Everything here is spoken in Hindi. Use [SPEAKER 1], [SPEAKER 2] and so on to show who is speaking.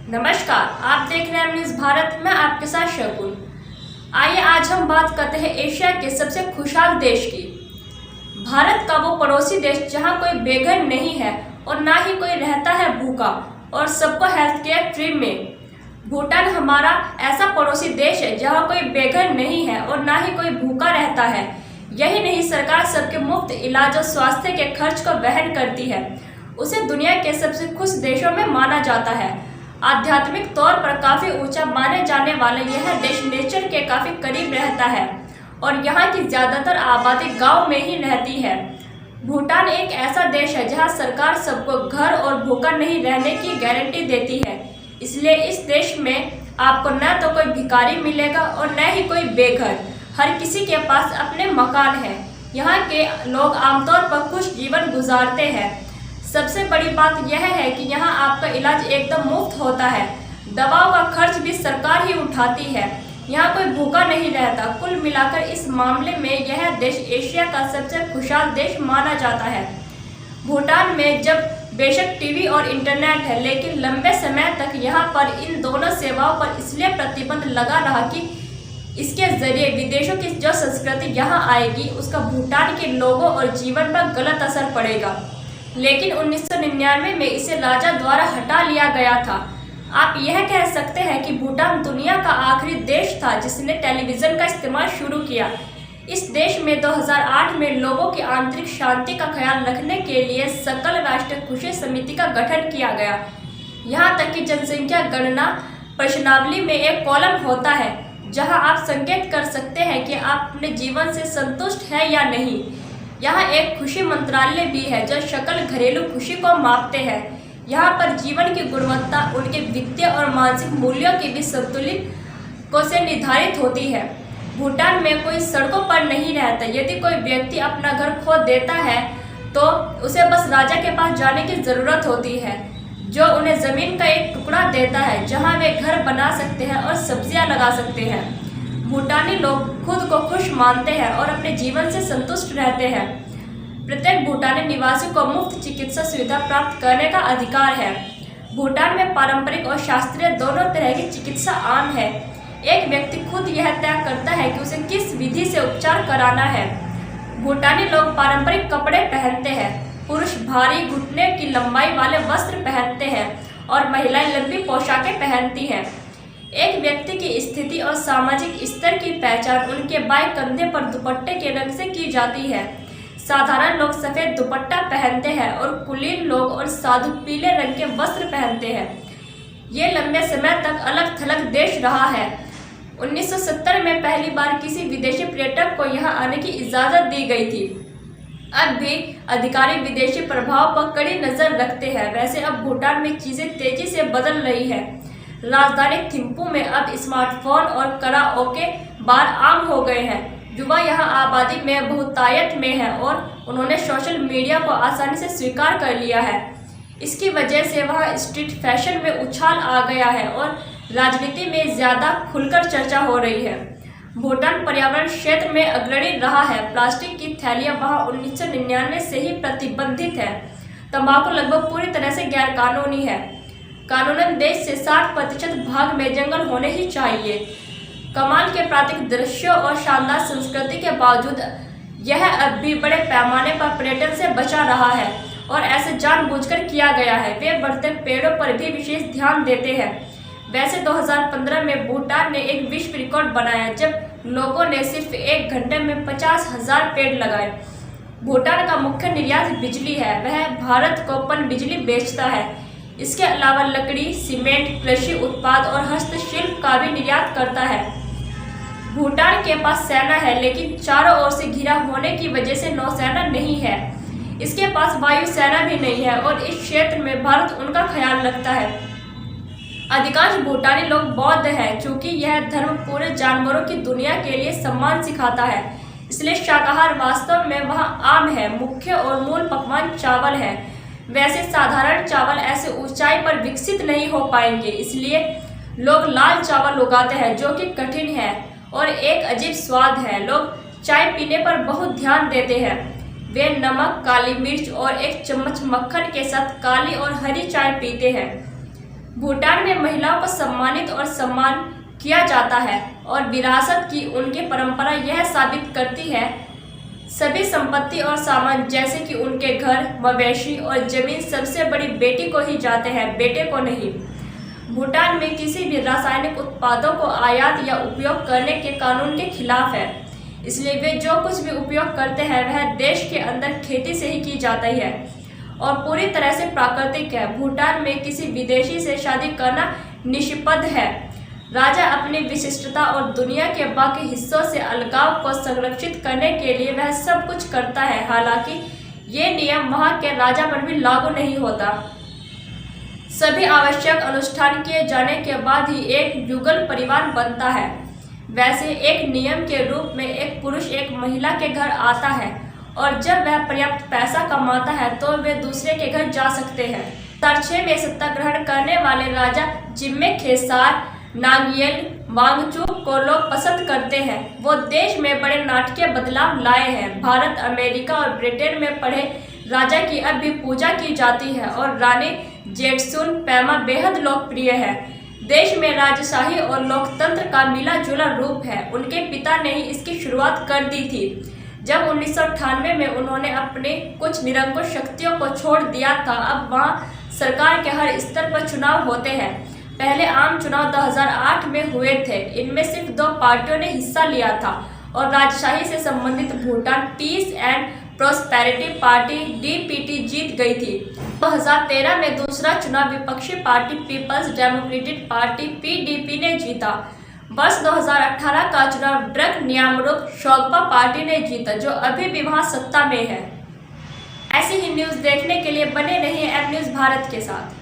[SPEAKER 1] नमस्कार, आप देख रहे हैं न्यूज़ भारत में आपके साथ शकुन। आइए आज हम बात करते हैं एशिया के सबसे खुशहाल देश की। भारत का वो पड़ोसी देश जहां कोई बेघर नहीं है और ना ही कोई रहता है भूखा और सबको हेल्थ केयर फ्री में। भूटान हमारा ऐसा पड़ोसी देश है जहां कोई बेघर नहीं है और ना ही कोई भूखा रहता है। यही नहीं, सरकार सबके मुफ्त इलाज और स्वास्थ्य के खर्च को वहन करती है। उसे दुनिया के सबसे खुश देशों में माना जाता है। आध्यात्मिक तौर पर काफी ऊंचा माने जाने वाला यह देश नेचर के काफी करीब रहता है और यहाँ की ज्यादातर आबादी गांव में ही रहती है। भूटान एक ऐसा देश है जहां सरकार सबको घर और भूखा नहीं रहने की गारंटी देती है। इसलिए इस देश में आपको न तो कोई भिखारी मिलेगा और न ही कोई बेघर। हर किसी के पास अपने मकान है। यहाँ के लोग आमतौर पर खुश जीवन गुजारते हैं। सबसे बड़ी बात यह है कि यहाँ आपका इलाज एकदम मुफ्त होता है। दवाओं का खर्च भी सरकार ही उठाती है। यहाँ कोई भूखा नहीं रहता। कुल मिलाकर इस मामले में यह देश एशिया का सबसे खुशहाल देश माना जाता है। भूटान में जब बेशक टीवी और इंटरनेट है, लेकिन लंबे समय तक यहाँ पर इन दोनों सेवाओं पर इसलिए प्रतिबंध लगा रहा कि इसके जरिए विदेशों की जो संस्कृति यहाँ आएगी उसका भूटान के लोगों और जीवन पर गलत असर पड़ेगा। लेकिन 1999 में इसे राजा द्वारा हटा लिया गया था। आप यह कह सकते हैं कि भूटान दुनिया का आखिरी देश था जिसने टेलीविज़न का इस्तेमाल शुरू किया। इस देश में 2008 में लोगों की आंतरिक शांति का ख्याल रखने के लिए सकल राष्ट्रीय खुशी समिति का गठन किया गया। यहाँ तक कि जनसंख्या गणना प्रश्नावली में एक कॉलम होता है जहाँ आप संकेत कर सकते हैं कि आप अपने जीवन से संतुष्ट हैं या नहीं। यहाँ एक खुशी मंत्रालय भी है जो सकल घरेलू खुशी को मापते हैं। यहाँ पर जीवन की गुणवत्ता उनके वित्तीय और मानसिक मूल्यों की भी संतुलित को से निर्धारित होती है। भूटान में कोई सड़कों पर नहीं रहता। यदि कोई व्यक्ति अपना घर खो देता है तो उसे बस राजा के पास जाने की ज़रूरत होती है जो उन्हें ज़मीन का एक टुकड़ा देता है जहाँ वे घर बना सकते हैं और सब्जियाँ लगा सकते हैं। भूटानी लोग खुद को खुश मानते हैं और अपने जीवन से संतुष्ट रहते हैं। प्रत्येक भूटानी निवासी को मुफ्त चिकित्सा सुविधा प्राप्त करने का अधिकार है। भूटान में पारंपरिक और शास्त्रीय दोनों तरह की चिकित्सा आम है। एक व्यक्ति खुद यह तय करता है कि उसे किस विधि से उपचार कराना है। भूटानी लोग पारंपरिक कपड़े पहनते हैं। पुरुष भारी घुटने की लंबाई वाले वस्त्र पहनते हैं और महिलाएं लंबी पोशाकें पहनती हैं। एक व्यक्ति की स्थिति और सामाजिक स्तर की पहचान उनके बाएं कंधे पर दुपट्टे के रंग से की जाती है। साधारण लोग सफ़ेद दुपट्टा पहनते हैं और कुलीन लोग और साधु पीले रंग के वस्त्र पहनते हैं। ये लंबे समय तक अलग थलग देश रहा है। 1970 में पहली बार किसी विदेशी पर्यटक को यहाँ आने की इजाज़त दी गई थी। अब भी अधिकारी विदेशी प्रभाव पर कड़ी नज़र रखते हैं। वैसे अब भूटान में चीज़ें तेज़ी से बदल रही है। राजधानी थिम्पू में अब स्मार्टफोन और कराओके बार आम हो गए हैं। युवा यहाँ आबादी में बहुतायत में है और उन्होंने सोशल मीडिया को आसानी से स्वीकार कर लिया है। इसकी वजह से वहाँ स्ट्रीट फैशन में उछाल आ गया है और राजनीति में ज़्यादा खुलकर चर्चा हो रही है। भूटान पर्यावरण क्षेत्र में अग्रणी रहा है। प्लास्टिक की थैलियाँ वहाँ 1999 से ही प्रतिबंधित है। तंबाकू लगभग पूरी तरह से गैरकानूनी है। कानूनन देश से 60% भाग में जंगल होने ही चाहिए। कमाल के प्राकृतिक दृश्यों और शानदार संस्कृति के बावजूद यह अब भी बड़े पैमाने पर पर्यटन से बचा रहा है और ऐसे जानबूझकर किया गया है। वे बढ़ते पेड़ों पर भी विशेष ध्यान देते हैं। वैसे 2015 में भूटान ने एक विश्व रिकॉर्ड बनाया जब लोगों ने सिर्फ 1 घंटे में 50,000 पेड़ लगाए। भूटान का मुख्य निर्यात बिजली है। वह भारत को पन बिजली बेचता है। इसके अलावा लकड़ी, सीमेंट, कृषि उत्पाद और हस्तशिल्प का भी निर्यात करता है। भूटान के पास सेना है लेकिन चारों ओर से घिरा होने की वजह से नौसेना नहीं है। इसके पास वायुसेना भी नहीं है और इस क्षेत्र में भारत उनका ख्याल रखता है। अधिकांश भूटानी लोग बौद्ध हैं। चूँकि यह धर्म पूरे जानवरों की दुनिया के लिए सम्मान सिखाता है, इसलिए शाकाहार वास्तव में वहाँ आम है। मुख्य और मूल पकवान चावल है। वैसे साधारण चावल ऐसे ऊंचाई पर विकसित नहीं हो पाएंगे, इसलिए लोग लाल चावल उगाते हैं जो कि कठिन है और एक अजीब स्वाद है। लोग चाय पीने पर बहुत ध्यान देते हैं। वे नमक, काली मिर्च और 1 चम्मच मक्खन के साथ काली और हरी चाय पीते हैं। भूटान में महिलाओं को सम्मानित और सम्मान किया जाता है और विरासत की उनकी परंपरा यह साबित करती है सभी संपत्ति और सामान जैसे कि उनके घर, मवेशी और जमीन सबसे बड़ी बेटी को ही जाते हैं, बेटे को नहीं। भूटान में किसी भी रासायनिक उत्पादों को आयात या उपयोग करने के कानून के खिलाफ है, इसलिए वे जो कुछ भी उपयोग करते हैं वह देश के अंदर खेती से ही की जाती है और पूरी तरह से प्राकृतिक है। भूटान में किसी विदेशी से शादी करना निषिद्ध है। राजा अपनी विशिष्टता और दुनिया के बाकी हिस्सों से अलगाव को संरक्षित करने के लिए वह सब कुछ करता है। हालांकि ये नियम वहाँ के राजा पर भी लागू नहीं होता। सभी आवश्यक अनुष्ठान किए जाने के बाद ही एक युगल परिवार बनता है। वैसे एक नियम के रूप में एक पुरुष एक महिला के घर आता है और जब वह पर्याप्त पैसा कमाता है तो वे दूसरे के घर जा सकते हैं। 2006 में सत्ता ग्रहण करने वाले राजा जिम्मे खेसार नामग्येल वांगचुक को लोग पसंद करते हैं। वो देश में बड़े नाटकीय बदलाव लाए हैं। भारत, अमेरिका और ब्रिटेन में पढ़े राजा की अब भी पूजा की जाती है और रानी जेट्सुन पैमा बेहद लोकप्रिय है। देश में राजशाही और लोकतंत्र का मिला जुला रूप है। उनके पिता ने ही इसकी शुरुआत कर दी थी जब 1998 में उन्होंने अपने कुछ निरंकुश शक्तियों को छोड़ दिया था। अब वहाँ सरकार के हर स्तर पर चुनाव होते हैं। पहले आम चुनाव 2008 में हुए थे। इनमें सिर्फ 2 पार्टियों ने हिस्सा लिया था और राजशाही से संबंधित Bhutan Peace and Prosperity Party DPT जीत गई थी। 2013 में दूसरा चुनाव विपक्षी party People's Democratic Party PDP ने जीता। वर्ष 2018 का चुनाव ड्रग न्यामरूप शोगपा पार्टी ने जीता, जो अभी भी वहां सत्ता में है। ऐसी ही न्यूज़ देखने के लिए बने रहिए एम न्यूज़ भारत के साथ।